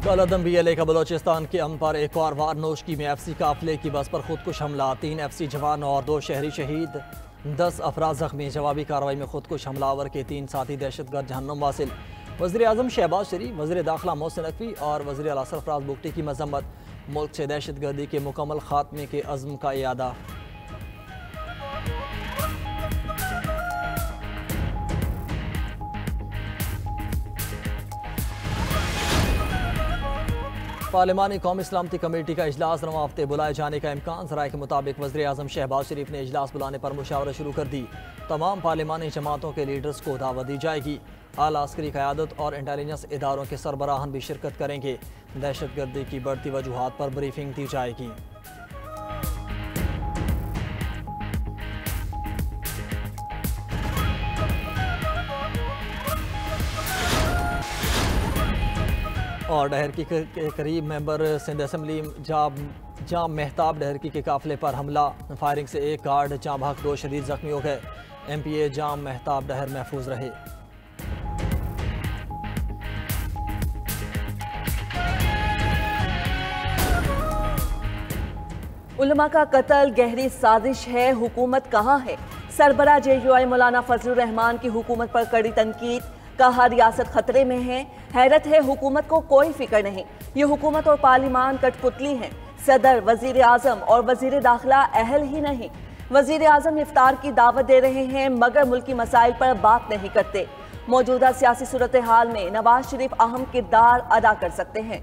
कलअदम BLA का बलोचिस्तान के अम पर एक और वार नोशकी में FC काफिले की बस पर खुदकुश हमला, 3 FC जवान और 2 शहरी शहीद, 10 अफराद जख्मी। जवाबी कार्रवाई में खुदकुश हमलावर के 3 साथी दहशतगर्द जहन्नुम वासिल। वज़ीर आज़म शहबाज शरीफ, वज़ीर दाखिला मोहसिन नकवी और वज़ीर आला सरफराज बुगटी की मजम्मत। मुल्क से दहशतगर्दी के मुकम्मल खात्मे के अज़्म का इयादा। पार्लिमानी कौमी सलामती कमेटी का इजलास रवां हफ्ते बुलाए जाने का इम्कान। ज़राए के मुताबिक वज़ीर आज़म शहबाज शरीफ ने इजलास बुलाने पर मुशावरा शुरू कर दी। तमाम पार्लिमानी जमातों के लीडर्स को दावत दी जाएगी। आला अस्करी क़यादत और इंटेलिजेंस इदारों के सरबराहान भी शिरकत करेंगे। दहशतगर्दी की बढ़ती वजूहात पर ब्रीफिंग दी जाएगी। और डहरकी के करीब मेंबर सिंध असम्बली जाम मेहताब डहरकी के काफिले पर हमला, फायरिंग से एक गार्ड जाँ भाग 2 शदीद जख्मी हो गए। MPA जाम मेहताब डहर महफूज रहे। उलमा का कत्ल गहरी साजिश है, हुकूमत कहाँ है? सरबरा JUI मौलाना फजलुर रहमान की हुकूमत पर कड़ी तनकीद, कहा रियासत खतरे में है। हैरत है हुकूमत को कोई फिक्र नहीं, ये हुकूमत और पार्लिमान कठपुतली हैं। सदर, वजीर आजम और वजीर दाखिला अहल ही नहीं। वजीर आजम इफ्तार की दावत दे रहे हैं मगर मुल्की मसाइल पर बात नहीं करते। मौजूदा सियासी सूरत हाल में नवाज शरीफ अहम किरदार अदा कर सकते हैं।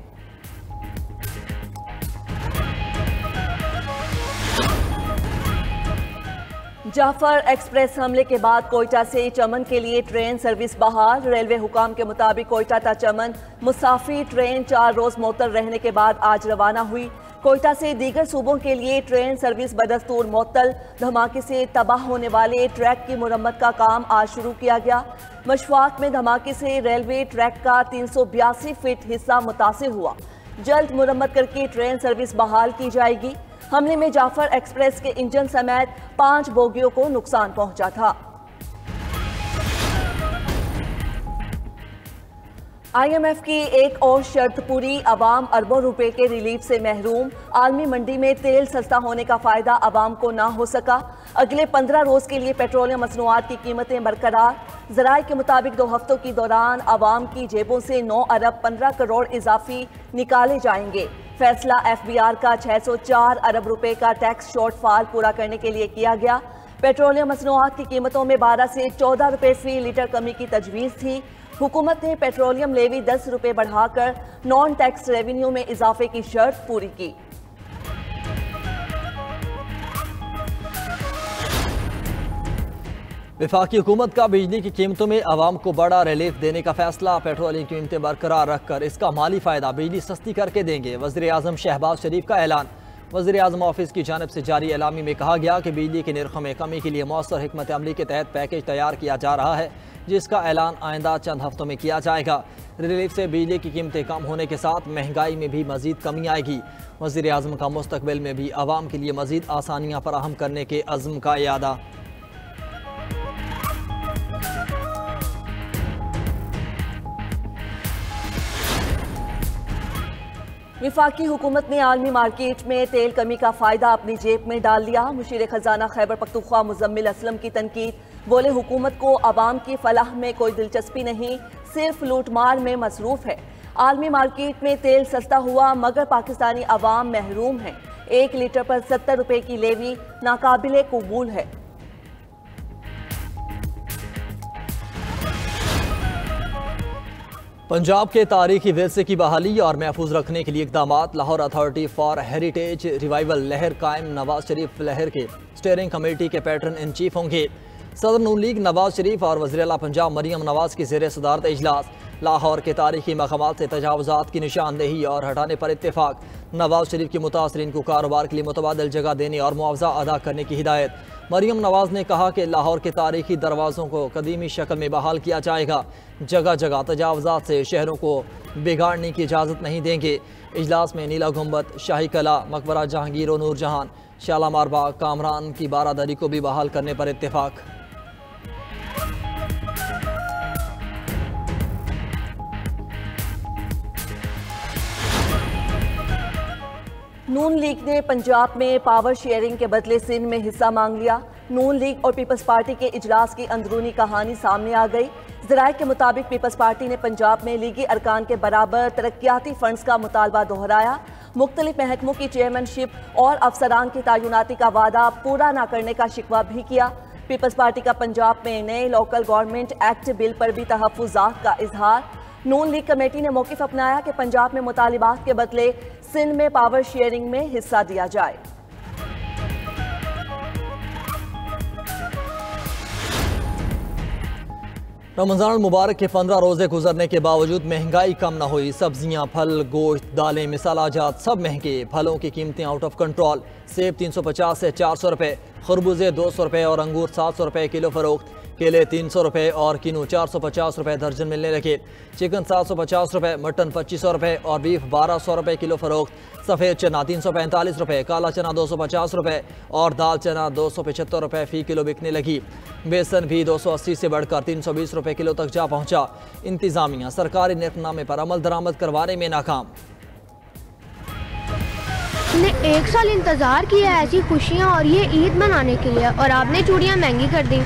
जाफर एक्सप्रेस हमले के बाद कोयटा से चमन के लिए ट्रेन सर्विस बहाल। रेलवे हुकाम के मुताबिक कोयटा ता चमन मुसाफिर ट्रेन 4 रोज मुअत्तल रहने के बाद आज रवाना हुई। कोयटा से दीगर सूबों के लिए ट्रेन सर्विस बदस्तूर मुअत्तल। धमाके से तबाह होने वाले ट्रैक की मुरम्मत का काम आज शुरू किया गया। मशवात में धमाके से रेलवे ट्रैक का 382 फीट हिस्सा मुतासिर हुआ। जल्द मुरम्मत करके ट्रेन सर्विस बहाल की जाएगी। हमले में जाफर एक्सप्रेस के इंजन समेत 5 बोगियों को नुकसान पहुंचा था। IMF की एक और शर्त पूरी, अवाम अरबों रुपए के रिलीफ से महरूम। आलमी मंडी में तेल सस्ता होने का फायदा अवाम को ना हो सका। अगले 15 रोज के लिए पेट्रोलियम मसनूआत की कीमतें बरकरार। ज़राए के मुताबिक 2 हफ्तों के दौरान अवाम की जेबों से 9 अरब 15 करोड़ इजाफी निकाले जाएंगे। फैसला FBR का 604 अरब रुपए का टैक्स शॉर्टफॉल पूरा करने के लिए किया गया। पेट्रोलियम मसनूआत की कीमतों में 12 से 14 रुपए फी लीटर कमी की तजवीज़ थी। हुकूमत ने पेट्रोलियम लेवी 10 रुपए बढ़ाकर नॉन टैक्स रेवेन्यू में इजाफे की शर्त पूरी की। वफाकी हुकूमत का बिजली की कीमतों में आवाम को बड़ा रिलीफ देने का फैसला। पेट्रोलियम कीमतें बरकरार रखकर इसका माली फ़ायदा बिजली सस्ती करके देंगे। वज़ीर आज़म शहबाज शरीफ का ऐलान। वज़ीर आज़म ऑफिस की जानिब से जारी एलामी में कहा गया कि बिजली के निर्खों में कमी के लिए मौसर हिकमत अमली के तहत पैकेज तैयार किया जा रहा है, जिसका ऐलान आइंदा चंद हफ्तों में किया जाएगा। रिलीफ से बिजली की कीमतें कम होने के साथ महंगाई में भी मज़ीद कमी आएगी। वज़ीर आज़म का मुस्तकबिल में भी आवाम के लिए मज़ीद आसानियाँ फराहम करने के अज़्म का इयादा। वफाकी हुकूमत ने आलमी मार्केट में तेल कमी का फायदा अपनी जेब में डाल लिया। मुशीर खजाना खैबर पख्तूनख्वा मुजम्मिल असलम की तनकीद। बोले हुकूमत को अवाम की फलाह में कोई दिलचस्पी नहीं, सिर्फ लूटमार में मसरूफ है। आलमी मार्केट में तेल सस्ता हुआ मगर पाकिस्तानी अवाम महरूम है। 1 लीटर पर 70 रुपए की लेवी नाकाबिले कबूल है। पंजाब के तारीखी विरसे की बहाली और महफूज रखने के लिए इक़दामात। Lahore authority for heritage revival लहर कायम। नवाज शरीफ लहर के स्टीयरिंग कमेटी के पैटर्न इन चीफ होंगे। सदर नून लीग नवाज शरीफ और वज़ीर आला पंजाब मरियम नवाज की ज़ेर सदारत इजलास। लाहौर के तारीखी मकामात से तजावुज़ात की निशानदेही और हटाने पर इत्तेफाक। नवाज शरीफ की मुतासरीन को कारोबार के लिए मुतबादल जगह देने और मुआवजा अदा करने की हिदायत। मरियम नवाज ने कहा कि लाहौर के तारीखी दरवाज़ों को कदीमी शक्ल में बहाल किया जाएगा। जगह जगह तजावुज़ात से शहरों को बिगाड़ने की इजाज़त नहीं देंगे। इजलास में नीला गुंबद, शाही कला, मकबरा जहांगीर और नूरजहान, शालामार बाग, कामरान की बारादरी को भी बहाल करने पर इत्तेफाक। नून लीग ने पंजाब में पावर शेयरिंग के बदले सिंध में हिस्सा मांग लिया। नून लीग और पीपल्स पार्टी के इजलास की अंदरूनी कहानी सामने आ गई। ज़राए के मुताबिक पीपल्स पार्टी ने पंजाब में लीगी अरकान के बराबर तरक्याती फंड्स का मुतालबा दोहराया। मुख्तलिफ महकमों की चेयरमैनशिप और अफसरान की तैनाती का वादा पूरा न करने का शिकवा भी किया। पीपल्स पार्टी का पंजाब में नए लोकल गवर्नमेंट एक्ट बिल पर भी तहफ़्फ़ुज़ात का इजहार। नून लीग कमेटी ने मौक़िफ़ अपनाया कि पंजाब में मुतालिबात के बदले सिंध में पावर शेयरिंग में हिस्सा दिया जाए। रमज़ान मुबारक के 15 रोज़े गुजरने के बावजूद महंगाई कम न हुई। सब्जियां, फल, गोश्त, दालें, मिसालाजात सब महंगे। फलों की कीमतें आउट ऑफ कंट्रोल। सेब 350 से 400 रुपये, खरबूजे 200 रुपये और अंगूर 700 रुपये किलो फरोख्त। केले 300 रुपये और किनू 450 रुपये दर्जन मिलने लगे। चिकन 750 रुपये, मटन 2500 रुपये और बीफ 1200 रुपये किलो फरोख्त। सफ़ेद चना 345 रुपये, काला चना 250 रुपये और दाल चना 275 रुपये फ़ी किलो बिकने लगी। बेसन भी 280 से बढ़कर 320 रुपये किलो तक जा पहुँचा। इंतज़ामिया सरकारी निर्खनामे पर अमल दरामद करवाने में नाकाम। हमने 1 साल इंतज़ार किया ऐसी खुशियाँ और ये ईद मनाने के लिए, और आपने चूड़ियाँ महंगी कर दी।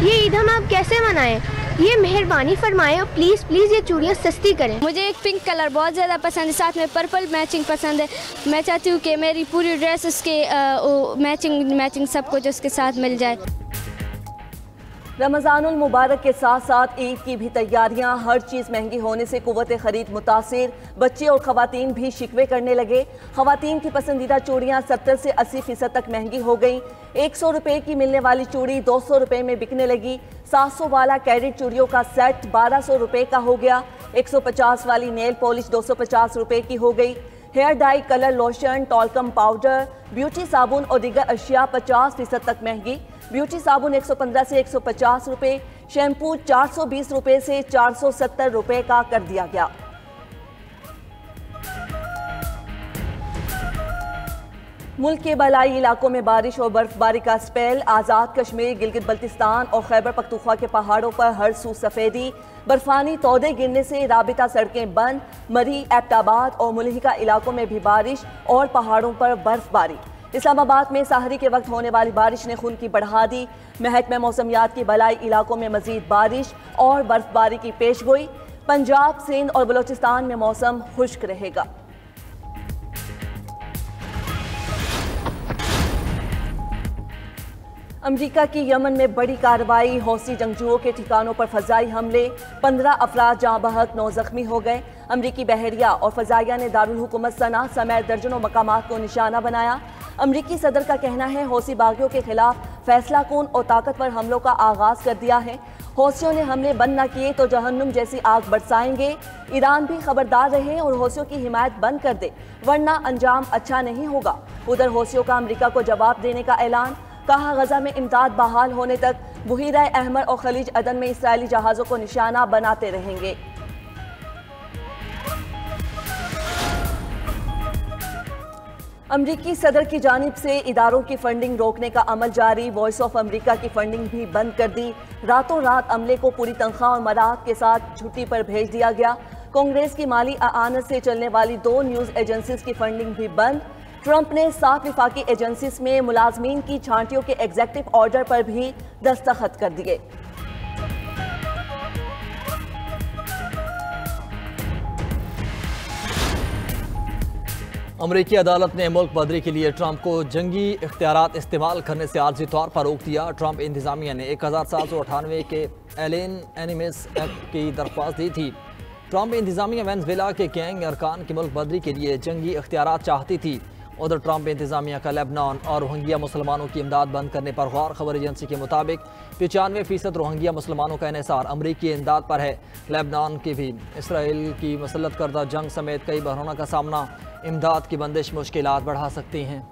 ये ईद हम आप कैसे मनाएं? ये मेहरबानी फरमाएं और प्लीज़ प्लीज़ ये चूड़ियाँ सस्ती करें। मुझे एक पिंक कलर बहुत ज़्यादा पसंद है, साथ में पर्पल मैचिंग पसंद है। मैं चाहती हूँ कि मेरी पूरी ड्रेस उसके मैचिंग सब कुछ उसके साथ मिल जाए। रमज़ानुल मुबारक के साथ साथ ईद की भी तैयारियां। हर चीज़ महंगी होने से कुव्वत ख़रीद मुतासिर। बच्चे और ख़वातीन भी शिकवे करने लगे। ख़वातीन की पसंदीदा चूड़ियां 70 से 80% तक महंगी हो गई। 100 रुपये की मिलने वाली चूड़ी 200 रुपये में बिकने लगी। 700 वाला कैरेट चूड़ियों का सेट 1200 रुपये का हो गया। 150 वाली नेल पॉलिश 250 रुपये की हो गई। Hair dye, colour lotion, talcum powder, beauty साबुन और दीगर अशिया 50% तक महंगी। ब्यूटी साबुन 115 से 150 रुपये, शैम्पू 420 रुपये से 470 रुपये का कर दिया गया। मुल्क के बलाई इलाकों में बारिश और बर्फबारी का स्पेल। आज़ाद कश्मीर, गिलगित बल्तिस्तान और खैबर पख्तूनख्वा के पहाड़ों पर हर सू सफ़ेदी। बर्फानी तौदे गिरने से राबिता सड़कें बंद। मरी, एबटाबाद और मुलहिका इलाकों में भी बारिश और पहाड़ों पर बर्फबारी। इस्लामाबाद में सहरी के वक्त होने वाली बारिश ने खून की बढ़ा दी। महकमा मौसमियात की बलाई इलाकों में मजीद बारिश और बर्फबारी की पेशगोई। पंजाब, सिंध और बलोचिस्तान में मौसम खुश्क रहेगा। अमरीका की यमन में बड़ी कार्रवाई। हौसी जंगजुओं के ठिकानों पर फजाई हमले। 15 अफराद जहाँ बहक 9 जख्मी हो गए। अमरीकी बहरिया और फजाइया ने दारुल हुकूमत सना समेत दर्जनों मकामात को निशाना बनाया। अमरीकी सदर का कहना है हौसी बागियों के खिलाफ फैसला कून और ताकतवर हमलों का आगाज कर दिया है। हौसियों ने हमले बंद न किए तो जहन्नुम जैसी आग बरसाएंगे। ईरान भी खबरदार रहे और हौसियों की हिमायत बंद कर दे, वरना अंजाम अच्छा नहीं होगा। उधर हौसियों का अमरीका को जवाब देने का ऐलान। कहा गजा में इमदाद बहाल होने तक बुहीरा अहमर और खलीज अदन में इसराइली जहाज़ों को निशाना बनाते रहेंगे। अमरीकी सदर की जानिब से इदारों की फंडिंग रोकने का अमल जारी। वॉइस ऑफ अमरीका की फंडिंग भी बंद कर दी। रातों रात अमले को पूरी तनख्वाह और मराहत के साथ छुट्टी पर भेज दिया गया। कांग्रेस की माली आनत से चलने वाली 2 न्यूज़ एजेंसीज की फंडिंग भी बंद। ट्रंप ने 7 विफाकी एजेंसीज में मुलाजमीन की छांटियों के एग्जेक्टिव ऑर्डर पर भी दस्तखत कर दिए। अमरीकी अदालत ने मुल्क बदरी के लिए ट्रंप को जंगी इख्तियारात इस्तेमाल करने से आर्जी तौर पर रोक दिया। ट्रंप इंतजामिया ने 1798 के एलेन एनिमिस एक्ट की दरख्वास्त दी थी। ट्रंप इंतजामिया वेनेजुएला के गैंग अरकान की मुल्क बदरी के लिए जंगी इख्तियारात चाहती थी। उधर ट्रंप इंतजामिया का लेबनान और रोहिंग्या मुसलमानों की इमदाद बंद करने पर गौर। खबर एजेंसी के मुताबिक 95% रोहिंग्या मुसलमानों का इन्हिसार अमरीकी इमदाद पर है। लेबनान की भी इसराइल की मुसल्लत करदा जंग समेत कई बहरानों का सामना। इमदाद की बंदिश मुश्किलात बढ़ा सकती हैं।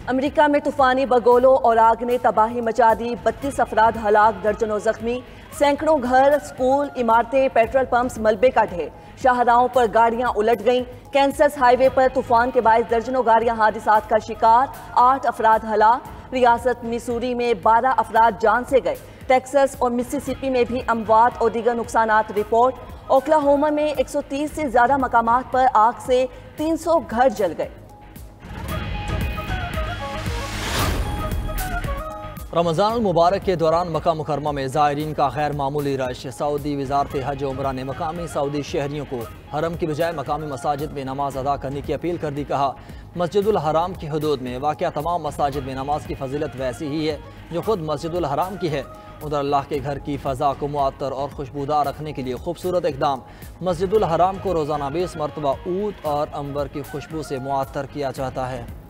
अमेरिका में तूफानी बगोलों और आग ने तबाही मचा दी। 32 अफराद हलाक, दर्जनों जख्मी। सैकड़ों घर, स्कूल, इमारतें, पेट्रोल पंप्स मलबे का ढेर। शाहराहों पर गाड़ियां उलट गईं। कैंसस हाईवे पर तूफान के बायस दर्जनों गाड़ियां हादसात का शिकार। 8 अफराद हलाक। रियासत मिसूरी में 12 अफराद जान से गए। टेक्सास और मिसिसिपी में भी अमवात और दीगर नुकसानात रिपोर्ट। ओक्लाहोमा में 130 से ज्यादा मकामात पर आग से 300 घर जल गए। रमज़ान मुबारक के दौरान मक्का मुकरमा में ज़ायरीन का गैर मामूली रश। सऊदी वज़ारत हज उमरा ने मकामी सऊदी शहरियों को हरम की बजाय मकामी मसाजिद में नमाज अदा करने की अपील कर दी। कहा, मस्जिदुल हराम की हदूद में वाक़या तमाम मसाजिद में नमाज की फजीलत वैसी ही है जो खुद मस्जिदुल हराम की है। उधर अल्लाह के घर की फ़ज़ा को मुअत्तर और खुशबूदार रखने के लिए खूबसूरत इक़दाम। मस्जिदुल हराम को रोज़ाना 20 मरतबा ऊद और अंबर की खुशबू से मुअत्तर किया जाता है।